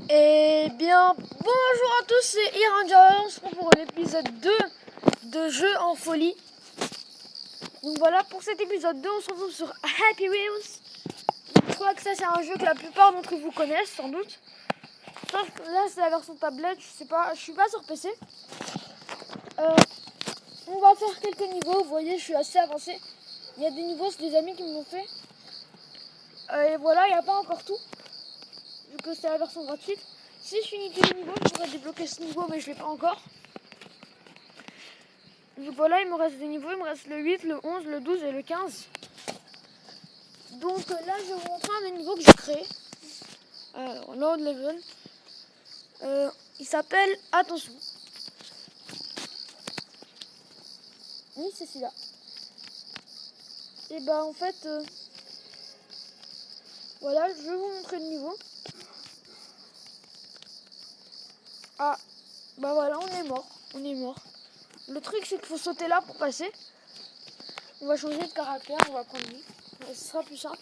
Eh bien, bonjour à tous, c'est Iranja, on se retrouve pour l'épisode 2 de Jeux en folie. Donc voilà, pour cet épisode 2, on se retrouve sur Happy Wheels. Je crois que ça, c'est un jeu que la plupart d'entre vous connaissent, sans doute. Sauf que là, c'est la version tablette, je suis pas sur PC. On va faire quelques niveaux, vous voyez, je suis assez avancé. Il y a des niveaux, c'est des amis qui me l'ont fait. Et voilà, il n'y a pas encore tout, vu que c'est la version gratuite. Si je finis tous les niveaux, je pourrais débloquer ce niveau, mais je ne l'ai pas encore. Donc voilà, il me reste des niveaux, il me reste le 8, le 11, le 12 et le 15. Donc là, je vais vous montrer un des niveaux que j'ai créé. Alors, load level. Il s'appelle, attention. Oui, c'est celui-là. Et bah en fait, voilà, je vais vous montrer le niveau. Ah, bah voilà, on est mort. Le truc, c'est qu'il faut sauter là pour passer. On va changer de caractère, on va prendre lui. Ce sera plus simple.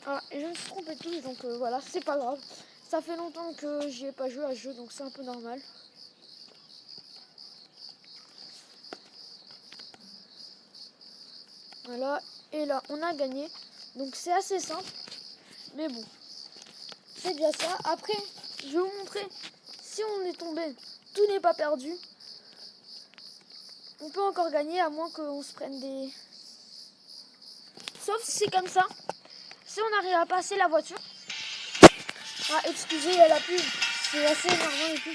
Ah, et je me suis trompé de touche, donc voilà, c'est pas grave. Ça fait longtemps que j'y ai pas joué à ce jeu, donc c'est un peu normal. Voilà, et là, on a gagné. Donc c'est assez simple, mais bon, c'est déjà ça. Après, je vais vous montrer, si on est tombé, tout n'est pas perdu. On peut encore gagner, à moins qu'on se prenne des... Sauf si c'est comme ça. Si on arrive à passer la voiture... Ah, excusez, il y a la pub. C'est assez énervant les pubs.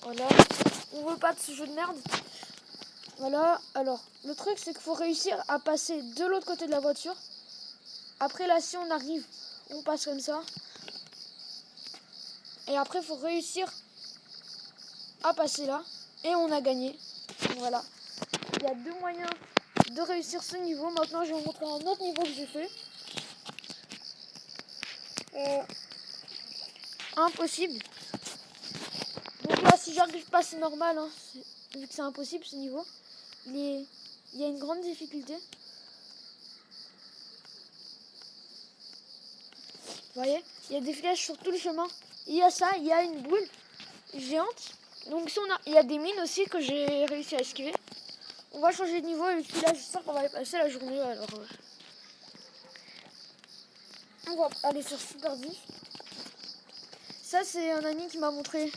Voilà. On veut pas de ce jeu de merde. Voilà. Alors, le truc, c'est qu'il faut réussir à passer de l'autre côté de la voiture. Après, là, si on arrive, on passe comme ça. Et après, il faut réussir à passer là. Et on a gagné. Voilà. Il y a deux moyens de réussir ce niveau. Maintenant, je vais vous montrer un autre niveau que j'ai fait. Impossible. Donc là, si j'arrive pas, c'est normal. Hein. Vu que c'est impossible ce niveau. Il y a une grande difficulté. Vous voyez, il y a des flèches sur tout le chemin. Il y a ça, il y a une boule géante. Donc si il y a des mines aussi que j'ai réussi à esquiver. On va changer de niveau et puis là j'espère qu'on va passer la journée. Alors on va aller sur Super 10. Ça c'est un ami qui m'a montré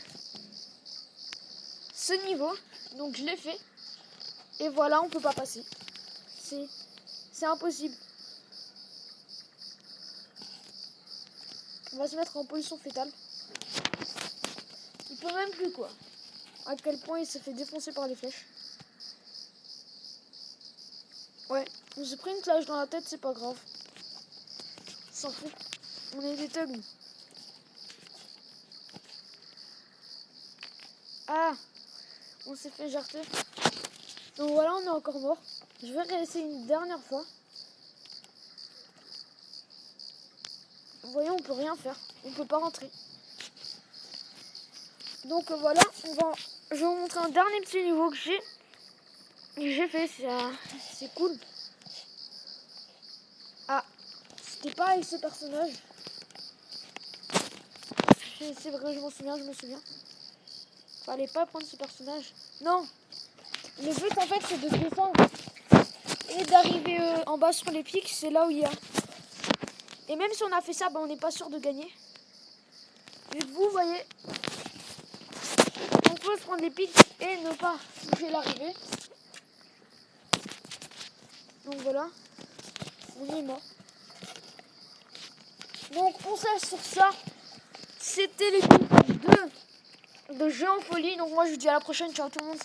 ce niveau. Donc je l'ai fait. Et voilà, on peut pas passer. C'est impossible. On va se mettre en position fétale. Il peut même plus quoi. À quel point il s'est fait défoncer par les flèches. Ouais, on s'est pris une clash dans la tête, c'est pas grave. On s'en fout. On est des thugs. Ah, on s'est fait jarter. Donc voilà, on est encore mort. Je vais réessayer une dernière fois. Vous voyez, on peut rien faire. On peut pas rentrer. Donc voilà, je vais vous montrer un dernier petit niveau que j'ai fait. C'est cool. Ah, c'était pas avec ce personnage. C'est vrai, je me souviens. Fallait pas prendre ce personnage. Non. Le but en fait c'est de descendre et d'arriver en bas sur les pics, c'est là où il y a. Et même si on a fait ça, on n'est pas sûr de gagner. Vu que vous voyez, on peut se prendre les pics et ne pas toucher l'arrivée. Donc voilà, on est mort. Donc on se laisse sur ça. C'était l'épisode 2 de Jeux en folie. Donc moi je vous dis à la prochaine, ciao tout le monde.